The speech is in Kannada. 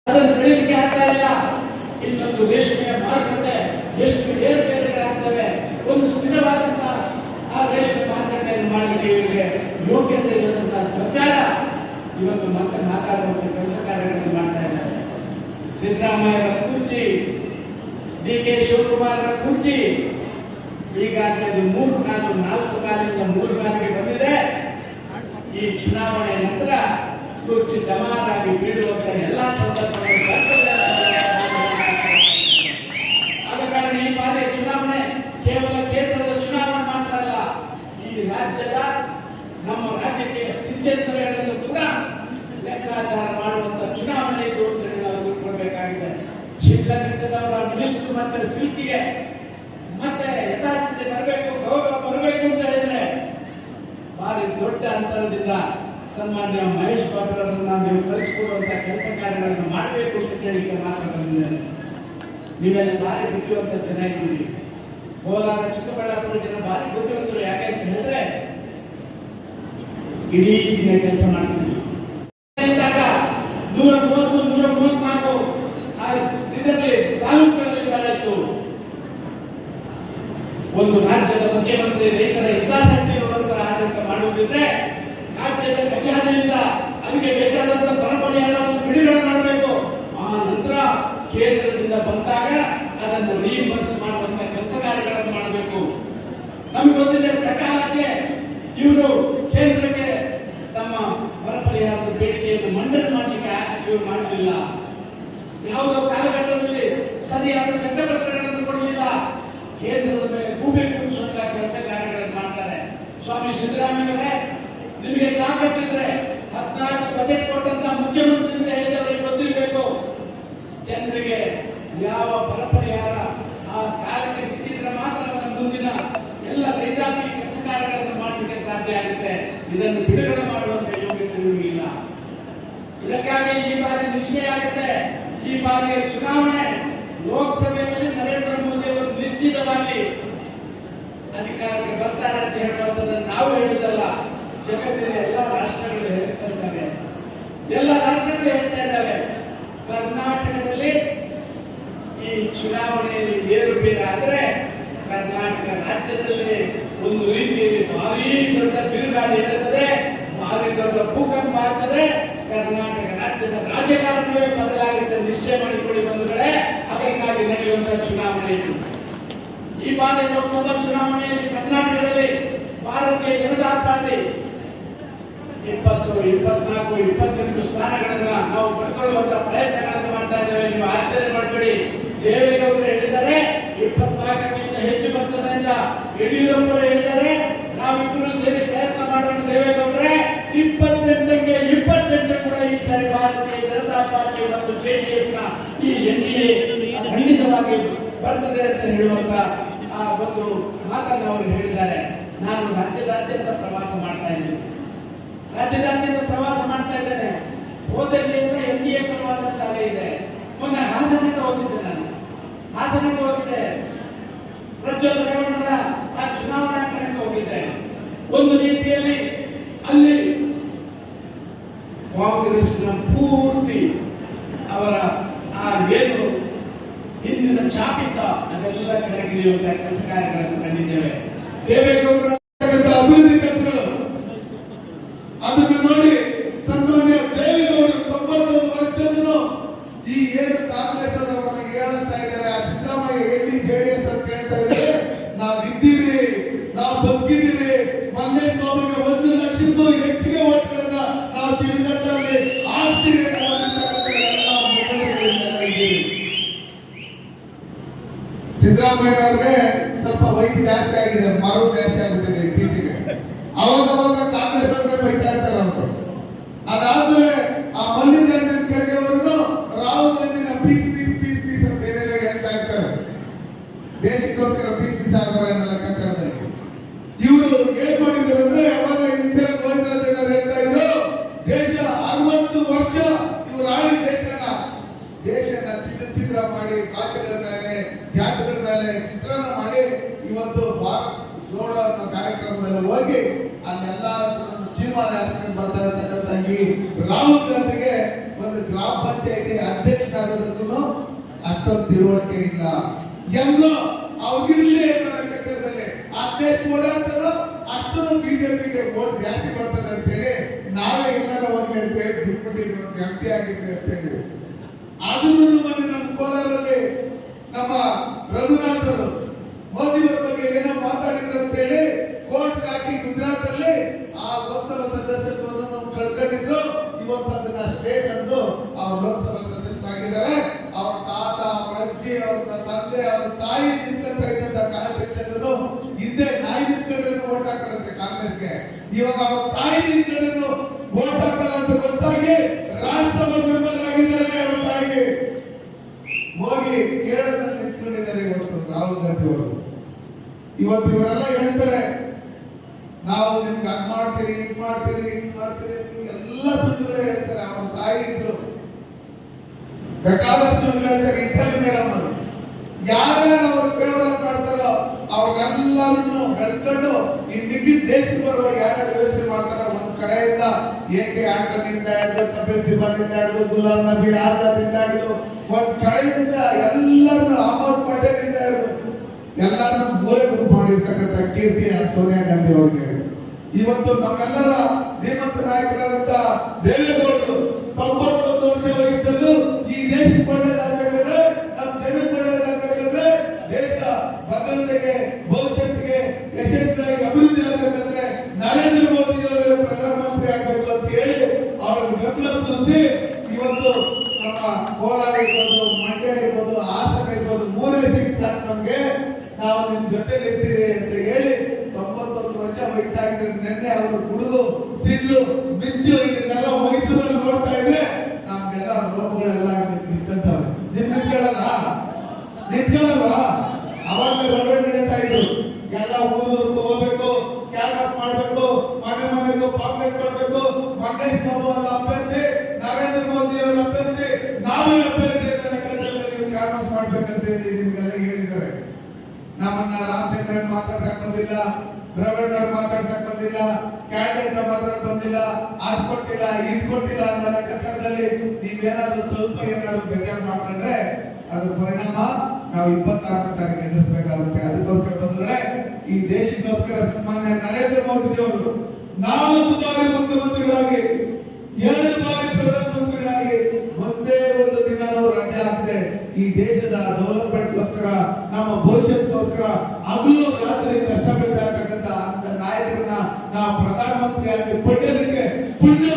ಅದನ್ನು ಬೆಳೀಲಿಕ್ಕೆ ಆಗ್ತಾ ಇಲ್ಲ. ಇನ್ನೊಂದು ರೇಷ್ಮೆಯ ಮಾರುಕಟ್ಟೆ ಎಷ್ಟು ಏರುಪೇರುಗಳಾಗ್ತವೆ. ಒಂದು ಸ್ಥಿರವಾದಂತಹ ಆ ರೇಷ್ಮೆ ಮಾರುಕಟ್ಟೆಯನ್ನು ಮಾಡಲಿಕ್ಕೆ ಇವರಿಗೆ ಯೋಗ್ಯತೆ ಇಲ್ಲದಂತಹ ಸರ್ಕಾರ ಇವತ್ತು ಮತ್ತೆ ಮಾತಾಡುವಂತ ಕೆಲಸ ಕಾರ್ಯಗಳನ್ನು ಮಾಡ್ತಾ ಇದ್ದಾರೆ. ಸಿದ್ದರಾಮಯ್ಯರ ಕುರ್ಚಿ, ಡಿ.ಕೆ. ಶಿವಕುಮಾರರ ಕುರ್ಚಿ ಈಗಾಗಲೇ 3 ಕಾಲು 4 ಕಾಲಿಂದ 3 ಕಾಲಿಗೆ ಬಂದಿದೆ. ಈ ಚುನಾವಣೆ ನಂತರ ಕುರ್ಚಿ ದಮಾರಾಗಿ ಬೀಳುವಂತ ಎಲ್ಲಾ ಸಂದರ್ಭಗಳು ಆದ ಕಾರಣ ಈ ಬಾರಿ ಚುನಾವಣೆ ಕೇವಲ ಕೇಂದ್ರದ ಚುನಾವಣೆ ಮಾತ್ರ ಅಲ್ಲ, ಈ ರಾಜ್ಯದ ನಮ್ಮ ರಾಜಕೀಯ ಸ್ಥಿತ್ಯಂತರಗಳನ್ನು ಕೂಡ ಲೆಕ್ಕಾಚಾರ ಮಾಡುವಂತ ಚುನಾವಣೆ ಇದು ಅಂತ ನಾವು ತಿಳ್ಕೊಳ್ಬೇಕಾಗಿದೆ. ಶಿಡ್ಲಘಟ್ಟದವರ ಮಿಲ್ಕ್ ಮತ್ತೆ ಸಿಲ್ಕಿಗೆ ಮತ್ತೆ ಯಥಾಸ್ಥಿತಿ ಬರಬೇಕು, ಗೌರವ ಬರಬೇಕು ಅಂತ ಹೇಳಿದ್ರೆ ಭಾರಿ ದೊಡ್ಡ ಅಂತರದಿಂದ ಸನ್ಮಾನ್ಯ ಮಹೇಶ್ ಬಾಬುರನ್ನ ನೀವು ಕಲಿಸಿಕೊಡುವಂತ ಕೆಲಸ ಕಾರ್ಯಗಳನ್ನು ಮಾಡಬೇಕು ಅಂತ ಕೇಳಿಕ್ಕೆ ಮಾತ್ರ ಬಂದಿದ್ದಾರೆ. ನೀವೆಲ್ಲ ಭಾರಿ ಬುದ್ಧಿವಂತ ಜನ ಇದ್ದೀರಿ. ಕೋಲಾರ, ಚಿಕ್ಕಬಳ್ಳಾಪುರ ಜನ ಭಾರಿ ಬುದ್ಧಿವಂತರು. ಯಾಕೆ ಅಂತ ಹೇಳಿದ್ರೆ ಇಡೀ ದಿನ ಕೆಲಸ ಮಾಡ್ತೀವಿ. 134 ಇದರಲ್ಲಿ ತಾಲೂಕುಗಳಲ್ಲಿ ಬರಲಿತ್ತು. ಒಂದು ರಾಜ್ಯದ ಮುಖ್ಯಮಂತ್ರಿ ರೈತರ ಹಿತಾಸಕ್ತಿ ಇರುವಂತಹ ಆಡಳಿತ ಮಾಡುವುದಿದ್ರೆ ರಾಜ್ಯದ ಕಚೇರಿಯಿಂದ ಅದಕ್ಕೆ ಬೇಕಾದಂತಹ ಬರಪರಿಹಾರವನ್ನು ಬಿಡುಗಡೆ ಮಾಡಬೇಕು. ಆ ನಂತರ ಕೇಂದ್ರದಿಂದ ಬಂದಾಗ ಅದನ್ನು ರೀಇಂಬರ್ಸ್ ಮಾಡುವಂತ ಕೆಲಸ ಕಾರ್ಯಗಳನ್ನು ಮಾಡಬೇಕು. ನಮ್ಗೆ ಗೊತ್ತಿದೆ, ಸಕಾಲಕ್ಕೆ ಇವರು ಕೇಂದ್ರಕ್ಕೆ ತಮ್ಮ ಬರಪರಿಹಾರದ ಬೇಡಿಕೆಯನ್ನು ಮಂಡನೆ ಮಾಡಲಿಕ್ಕೆ ಇವರು ಮಾಡಲಿಲ್ಲ. ಯಾವುದೋ ಕಾಲಘಟ್ಟದಲ್ಲಿ ಸರಿಯಾದ ಲೆಕ್ಕಪತ್ರಗಳನ್ನು ಕೊಡಲಿಲ್ಲ. ಕೇಂದ್ರದ ಮೇಲೆ ಗೂಬೆ ಕೂರಿಸುವಂತಹ ಕೆಲಸ ಕಾರ್ಯಗಳನ್ನು ಮಾಡ್ತಾರೆ. ಸ್ವಾಮಿ ಸಿದ್ದರಾಮಯ್ಯವರೇ, ನಿಮಗೆ ತಾಕತ್ತಿದ್ರೆ 14 ಬಜೆಟ್ ಕೊಟ್ಟಂತ ಮುಖ್ಯಮಂತ್ರಿ ಅಂತ ಹೇಳಿದವರಿಗೆ ಗೊತ್ತಿರಬೇಕು ಜನರಿಗೆ ಯಾವ ಬರಪರಿಹಾರ ಆ ಕಾಲಕ್ಕೆ ಸಿಕ್ಕಿದ್ರೆ ಮಾತ್ರ ಅವರ ಮುಂದಿನ ಎಲ್ಲ ರೈತಾಪಿ ಕೆಲಸ ಕಾರ್ಯಗಳನ್ನು ಮಾಡಲಿಕ್ಕೆ ಸಾಧ್ಯ ಆಗುತ್ತೆ. ಇದನ್ನು ಬಿಡುಗಡೆ ಮಾಡುವಂತ ಯೋಗ್ಯತೆ ಇಲ್ಲ. ಇದಕ್ಕಾಗಿ ಈ ಬಾರಿ ನಿಶ್ಚಯ ಆಗುತ್ತೆ. ಈ ಬಾರಿಯ ಚುನಾವಣೆ ಲೋಕಸಭೆಯಲ್ಲಿ ನರೇಂದ್ರ ಮೋದಿ ಅವರು ನಿಶ್ಚಿತವಾಗಿ ಅಧಿಕಾರಕ್ಕೆ ಬರ್ತಾರೆ ಅಂತ ಹೇಳುವಂಥದ್ದನ್ನು ನಾವು ಹೇಳಿದಲ್ಲ, ಜಗತ್ತಿನ ಎಲ್ಲ ರಾಷ್ಟ್ರಗಳು ಹೇಳ್ತಾ ಇದ್ದಾವೆ. ಎಲ್ಲ ರಾಷ್ಟ್ರಗಳು ಹೇಳ್ತಾ ಇದ್ದಾವೆ. ಕರ್ನಾಟಕದಲ್ಲಿ ಈ ಚುನಾವಣೆಯಲ್ಲಿ ಏರುಪೇರಾದ್ರೆ ಕರ್ನಾಟಕ ರಾಜ್ಯದಲ್ಲಿ ಒಂದು ರೀತಿಯಲ್ಲಿ ಭಾರಿ ದೊಡ್ಡ ಬಿರುಗಾಳಿ ಇರುತ್ತದೆ, ಭಾರಿ ದೊಡ್ಡ ಭೂಕಂಪ ಆಗ್ತದೆ. ಕರ್ನಾಟಕ ರಾಜ್ಯದ ರಾಜಕಾರಣವೇ ಬದಲಾಗುತ್ತೆ. ನಿಶ್ಚಯ ಮಾಡಿಕೊಳ್ಳಿ ಬಂಧುಗಳೇ. ಅದಕ್ಕಾಗಿ ನಡೆಯುವಂತಹ ಚುನಾವಣೆ ಇದು. ಈ ಬಾರಿ ಲೋಕಸಭಾ ಚುನಾವಣೆಯಲ್ಲಿ ಕರ್ನಾಟಕದಲ್ಲಿ ಭಾರತೀಯ ಜನತಾ ಪಾರ್ಟಿ 20, 24, 28 ಸ್ಥಾನಗಳನ್ನ ನಾವು ಪಡ್ಕೊಳ್ಳುವಂತ ಪ್ರಯತ್ನಗಳನ್ನು ಮಾಡ್ತಾ ಇದ್ದೇವೆ. ನೀವು ಆಶ್ಚರ್ಯ ಮಾಡಬೇಡಿ. ದೇವೇಗೌಡರು ಹೇಳಿದ್ದಾರೆ 24ಕ್ಕಿಂತ ಹೆಚ್ಚು ಬರ್ತದೆ ಅಂತ. ಯಡಿಯೂರಪ್ಪರು ಹೇಳಿದ್ದಾರೆ ನಾವಿಬ್ಬರು ಸೇರಿ ಪ್ರಯತ್ನ ಮಾಡೋಣ. ದೇವೇಗೌಡರೇ, 28ಕ್ಕೆ 28 ಕೂಡ ಈ ಸಾರಿ ಭಾರತೀಯ ಜನತಾ ಪಾರ್ಟಿ ಮತ್ತು ಜೆಡಿಎಸ್ ನ ಈ ಎನ್ಡಿಎ ಖಂಡಿತವಾಗಿ ಬರ್ತದೆ ಅಂತ ಹೇಳುವಂತ ಆ ಒಂದು ಮಾತನ್ನು ಅವರು ಹೇಳಿದ್ದಾರೆ. ನಾನು ರಾಜ್ಯದಾದ್ಯಂತ ಪ್ರವಾಸ ಮಾಡ್ತಾ ಇದ್ದೇನೆ. ಹೋದಲ್ಲಿ ಎನ್ಡಿಎ ಪ್ರವಾಸ ತಾಲೇ ಇದೆ. ಮೊನ್ನೆ ಹಾಸನಕ್ಕೆ ಹೋಗಿದ್ದೆ. ನಾನು ಹಾಸನಕ್ಕೆ ಹೋಗಿದ್ದೆ. ಪ್ರಜ್ವಲ್ ರೇವಣ್ಣರ ಆ ಚುನಾವಣಾ ಕಣಕ್ಕೆ ಹೋಗಿದ್ದೆ. ಒಂದು ರೀತಿಯಲ್ಲಿ ಅಲ್ಲಿ ಕಾಂಗ್ರೆಸ್ನ ಪೂರ್ತಿ ಅವರ ಆ ಏನು ಹಿಂದಿನ ಚಾಪಿತ ಅದೆಲ್ಲ ಕೆಳಗಿಳಿಯುವಂತಹ ಕೆಲಸ ಕಾರ್ಯಗಳನ್ನು ಕಂಡಿದ್ದೇವೆ. ದೇವೇಗೌಡರ ಅಭಿವೃದ್ಧಿ ಕೆಲಸಗಳು ಅದನ್ನು ನೋಡಿ ಸನ್ಮಾನ್ಯ ದೇವೇಗೌಡರು 91 ವರ್ಷದಲ್ಲೂ ಈ ಏನು ಕಾಂಗ್ರೆಸ್ ಅವರನ್ನ ಏಳಿಸ್ತಾ ಇದ್ದಾರೆ, ಆ ಸಿದ್ದರಾಮಯ್ಯ ಎಲ್ಲಿ ಜೆಡಿಎಸ್ ಅಂತ ಹೇಳ್ತಾ ಇದ್ದಾರೆ. ನಾವಿದ್ದೀರಿ, ನಾವು ಬದುಕಿದ್ದೀರಿ. ಮೊನ್ನೆ ಒಬ್ಬರಿಗೆ 1 ಲಕ್ಷಕ್ಕೂ ಹೆಚ್ಚಿಗೆ ಓಟ್ಗಳನ್ನ ನಾವು ಶಿಡ್ಲಘಟ್ಟದಲ್ಲಿ ಆಸ್ತಿ ಸಿದ್ದರಾಮಯ್ಯನವ್ರಿಗೆ ಸ್ವಲ್ಪ ವಯಸ್ಸು ಜಾಸ್ತಿ ಆಗಿದೆ, ಮರವು ಜಾಸ್ತಿ ಆಗ್ಬಿಟ್ಟಿದೆ ಇತ್ತೀಚೆಗೆ. ಅವಾಗ ಕಾಂಗ್ರೆಸ್ ಅವ್ರಿಗೆ ಬೈತಾ ಇರ್ತಾರೆ ಅವರು. ಅದಾದ್ಮೇಲೆ ಆ ಮಲ್ಲಿಕಾರ್ಜುನ ಖರ್ಗೆ ಅವರು ರಾಹುಲ್ ಗಾಂಧಿನ ಪೀಸ್ ಅಂತ ಏನೇನೋ ಹೇಳ್ತಾ ಇರ್ತಾರೆ. ದೇಶಕ್ಕೋಸ್ಕರ ಪೀಸ್ ಆಗೋರ ಲೆಕ್ಕಾಚಾರದಲ್ಲಿ ಇವರು ಏನ್ ಮಾಡಿದ್ರು ಅಂದ್ರೆ, ಅವಾಗ ಇಂದಿರಾ ಗೋವಿಂದರಾಜ್ ಹೇಳ್ತಾ ಇದ್ರು, ದೇಶ 60 ವರ್ಷ ಇವರು ಆಳಿ ದೇಶನ ಚಿತ್ರ ಮಾಡಿ, ಭಾಷೆಗಳ ಮೇಲೆ, ಜಾತಿಗಳ ಮೇಲೆ ಚಿತ್ರಣ ಮಾಡಿ ಇವತ್ತು ಭಾರತ್ ಜೋಡೋ ಅನ್ನೋ ಕಾರ್ಯಕ್ರಮದಲ್ಲಿ ಹೋಗಿ ಅಲ್ಲೆಲ್ಲ ಜೀವನ ಹಾಕಿಕೊಂಡು ಬರ್ತಾ ಇರ್ತಕ್ಕಂಥ ಈ ರಾಹುಲ್ ಗಾಂಧಿಗೆ ಒಂದು ಒಂದು ಗ್ರಾಮ ಪಂಚಾಯತಿ ಅಧ್ಯಕ್ಷರಾಗೋದಕ್ಕೂ ಅಷ್ಟೊಂದು ತಿಳುವಳಿಕೆ ಇಲ್ಲ. ಹೆಂಗೋ ಅವ್ರಿಗಿರಲಿ ಕಟ್ಟಡದಲ್ಲಿ ಅಧ್ಯಕ್ಷ ಓಡಾಡ್ತಾರೋ ಅಷ್ಟೊಂದು ಬಿಜೆಪಿಗೆ ವೋಟ್ ಜಾಸ್ತಿ ಬರ್ತದೆ ಅಂತ ಹೇಳಿ ನಾವೇ ಎಲ್ಲರ ಹೋಗಿ ಅಂತ ಹೇಳಿ ಬಿಟ್ಬಿಟ್ಟಿದ್ವಿ, ಒಂದು ಎಂಪಿ ಆಗಿದ್ವಿ ಅಂತ ಹೇಳಿ. ಅದನ್ನು ಮೊನ್ನೆ ನಮ್ಮ ಕೋಲಾರಲ್ಲಿ ನಮ್ಮ ರಘುನಾಥ್ ಅವರು ಮೋದಿಯವರ ಬಗ್ಗೆ ಏನೋ ಮಾತಾಡಿದ್ರು ಅಂತ ಹೇಳಿ ಕೋರ್ಟ್ ಹಾಕಿ ಗುಜರಾತ್ ಅಲ್ಲಿ ಆ ಲೋಕಸಭಾ ಸದಸ್ಯತ್ವವನ್ನು ಕಳ್ಕೊಂಡಿದ್ರು. ಇವತ್ತು ಅದನ್ನ ಸ್ಟೇಟ್ ಅಂದು ಅವ್ರ ಲೋಕಸಭಾ ಸದಸ್ಯರಾಗಿದ್ದಾರೆ. ಅವ್ರ ತಾತ, ಅವ್ರ ಅಜ್ಜಿ, ಅವ್ರ ತಂದೆ, ಅವ್ರ ತಾಯಿ ನಿಂತ್ಕೊಂತ ಇದ್ದಂತ ಕಾನ್ಸ್ಟಿಟ್ಯೂಷನ್ ಹಿಂದೆ ನಾಯಿ ನಿಂತ್ಕೊಂಡ್ರೆ ವೋಟ್ ಹಾಕರಂತೆ ಕಾಂಗ್ರೆಸ್ಗೆ. ಇವಾಗ ಅವ್ರ ತಾಯಿ ನಿಂತ್ಕೊಂಡ್ರು ವೋಟ್ ಹಾಕಲ್ಲ ಅಂತ ಗೊತ್ತಾಗಿ ರಾಜ್ಯಸಭಾ ಮೆಂಬರ್ ಆಗಿದ್ದಾರೆ. ಅವ್ರ ತಾಯಿ ಹೋಗಿ ಕೇರಳದಲ್ಲಿ ನಿಂತ್ಕೊಂಡಿದ್ದಾರೆ ಇವತ್ತು ರಾಹುಲ್ ಗಾಂಧಿ ಅವರು. ಇವತ್ತು ಇವರೆಲ್ಲ ಹೇಳ್ತಾರೆ ನಾವು ನಿಮ್ಗೆ ಅದ್ ಮಾಡ್ತೀರಿ, ಇದ್ ಮಾಡ್ತೀರಿ, ಹಿಂಗ್ ಮಾಡ್ತೀರಿ, ಎಲ್ಲ ಸುಳ್ಳುಗಳು ಹೇಳ್ತಾರೆ. ಅವ್ರ ತಾಯಿ ಇದ್ರು ಬೇಕಾದಷ್ಟು ಸುಳ್ಳು ಹೇಳ್ತಾರೆ. ಇಟ್ಟಲ್ಲಿ ಮೇಡಮ್ ಅವರು ಯಾರ್ಯಾರು ಅವ್ರು ಫೇವರ್ ಮಾಡ್ತಾರೋ ಅವ್ರನ್ನೆಲ್ಲರನ್ನು ಬೆಳೆಸ್ಕೊಂಡು ಈ ಮಿಕ್ಕಿದ ದೇಶಕ್ಕೆ ಬರುವ ಯಾರ್ಯಾರು ಯೋಚನೆ ಮಾಡ್ತಾರೋ ಒಂದ್ ಕಡೆಯಿಂದ ಎಕೆ ಆಂಟನಿಂದ ಹಿಡಿದು ಕಪಿಲ್ ಸಿಬಲ್ನಿಂದ ಹಿಡಿದು ಗುಲಾಂ ನಬಿ ಆಜಾದ್ ಇಂದ ಹಿಡಿದು ಒಂದ್ ಕಡೆಯಿಂದ ಎಲ್ಲರನ್ನು ಅಹಮದ್ ಪಟೇಲ್ ಇಂದ ಹಿಡಿದು ಎಲ್ಲರನ್ನು ಮೂಲೆ ಗುಂಪು ಮಾಡಿರ್ತಕ್ಕಂಥ ಕೀರ್ತಿ ಸೋನಿಯಾ ಗಾಂಧಿ ಅವರಿಗೆ. ಇವತ್ತು ನಮ್ಮೆಲ್ಲರ ಧೀಮಂತ ನಾಯಕರಾದಂತ ದೇವೇಗೌಡರು 91 ವರ್ಷ ವಯಸ್ಸಲ್ಲೂ ಈ ದೇಶಕ್ಕೆ ಒಳ್ಳೇದಾಗಬೇಕಾದ್ರೆ, ನಮ್ಮ ಜನಕ್ಕೆ ಒಳ್ಳೇದಾಗಬೇಕಾದ್ರೆ, ದೇಶ ಭದ್ರತೆಗೆ, ಭವಿಷ್ಯತ್ತಿಗೆ ಯಶಸ್ವಿಯಾಗಿ ಅಭಿವೃದ್ಧಿ ಆಗಬೇಕಂದ್ರೆ ನರೇಂದ್ರ ಮೋದಿ ಅವರು ಪ್ರಧಾನಮಂತ್ರಿ ಆಗ್ಬೇಕು ಅಂತ ಹೇಳಿ ಅವ್ರಿಗೆ ಬೆಂಬಲ ಸೂಚಿಸಿ ಇವತ್ತು ನಮ್ಮ ಕೋಲಾರ ಇರ್ಬೋದು, ಮಂಡ್ಯ ಇರ್ಬೋದು, ಹಾಸನ ಇರ್ಬೋದು, 3 ಸೀಟ್ ಸಾಕು ನಮ್ಗೆ, ನಾವು ನಿಮ್ ಜೊತೆ ಇರ್ತೀರಿ ಅಂತ ಹೇಳಿ 91 ವರ್ಷ ವಯಸ್ಸಾಗಿದ್ರೆ ನಿನ್ನೆ ಅವರು ಕುಡಿದು ಸಿಡ್ಲು ಮಿಂಚು ಇದನ್ನೆಲ್ಲ ಮೈಸೂರಲ್ಲಿ ನೋಡ್ತಾ ಇದ್ರೆ ನಮ್ಗೆಲ್ಲ ರೋಗಗಳೆಲ್ಲ ನಿಂತಂತವೆ. ನಿಮ್ ನಿಂತ್ಕೊಳ್ಳಲ್ವಾ? ಅವಾಗ ರವೀಂದ್ರ ಹೇಳ್ತಾ ಇದ್ರು ಎಲ್ಲ ಊರೂರ್ಗೂ ಹೋಗ್ಬೇಕು, ಕ್ಯಾನ್ವಾಸ್ ಮಾಡ್ಬೇಕು, ಮನೆಗೂ ಪಾಂಪ್ಲೆಟ್ ಕೊಡ್ಬೇಕು, ಮಲ್ಲೇಶ್ ಬಾಬು ಅವರ ಅಭ್ಯರ್ಥಿ, ನರೇಂದ್ರ ಮೋದಿ ಅವರ ಅಭ್ಯರ್ಥಿ, ನಾವೇ ಅಭ್ಯರ್ಥಿ ನೀವು ಕ್ಯಾನ್ವಾಸ್ ಮಾಡ್ಬೇಕಂತ ಹೇಳಿ ನಿಮ್ಗೆಲ್ಲ ಹೇಳಿದ್ದಾರೆ. ನಮ್ಮನ್ನ ರಾಮಚಂದ್ರನ್ ಮಾತಾಡ್ಸಕ್ ಬಂದಿಲ್ಲ, ಪ್ರವೀಣ್ ಅವ್ರು ಮಾತಾಡ್ಸಕ್ ಬಂದಿಲ್ಲ, ಕ್ಯಾಂಡಿಡೇಟ್ ಮಾತಾಡಕ್ ಬಂದಿಲ್ಲ, ಅದ್ ಕೊಟ್ಟಿಲ್ಲ, ಇದ್ ಕೊಟ್ಟಿಲ್ಲ ಅನ್ನೋ ಲೆಕ್ಕಾಚಾರದಲ್ಲಿ ನೀವೇನಾದ್ರೂ ಸ್ವಲ್ಪ ಏನಾದ್ರು ಬೇಜಾರು ಮಾಡ್ಕೊಂಡ್ರೆ ಅದ್ರ ಪರಿಣಾಮ ನಾವು 26ನೇ ತಾರೀಕು ಎದುರಿಸಬೇಕಾಗುತ್ತೆ. ಅದಕ್ಕೋಸ್ಕರ ಬಂದ್ರೆ ಈ ದೇಶಕ್ಕೋಸ್ಕರ ಸನ್ಮಾನ್ಯ ನರೇಂದ್ರ ಮೋದಿ ಅವರು 4 ಬಾರಿ ಮುಖ್ಯಮಂತ್ರಿಗಳಾಗಿ 2 ಬಾರಿ ಪ್ರಧಾನಮಂತ್ರಿಗಳಾಗಿ ಒಂದೇ ಒಂದು ದಿನಾನೂ ರಜೆ ಆಗದೆ ಈ ದೇಶದ ಡೆವಲಪ್ಮೆಂಟ್ಗೋಸ್ಕರ, ನಮ್ಮ ಭವಿಷ್ಯಕ್ಕೋಸ್ಕರ ಹಗಲು ರಾತ್ರಿ ಕಷ್ಟಪಡ್ತಾ ಇರ್ತಕ್ಕಂಥ ನಾಯಕರನ್ನ ನಾವು ಪ್ರಧಾನಮಂತ್ರಿಯಾಗಿ ಪಡೆಯೋದಕ್ಕೆ ಪುಣ್ಯ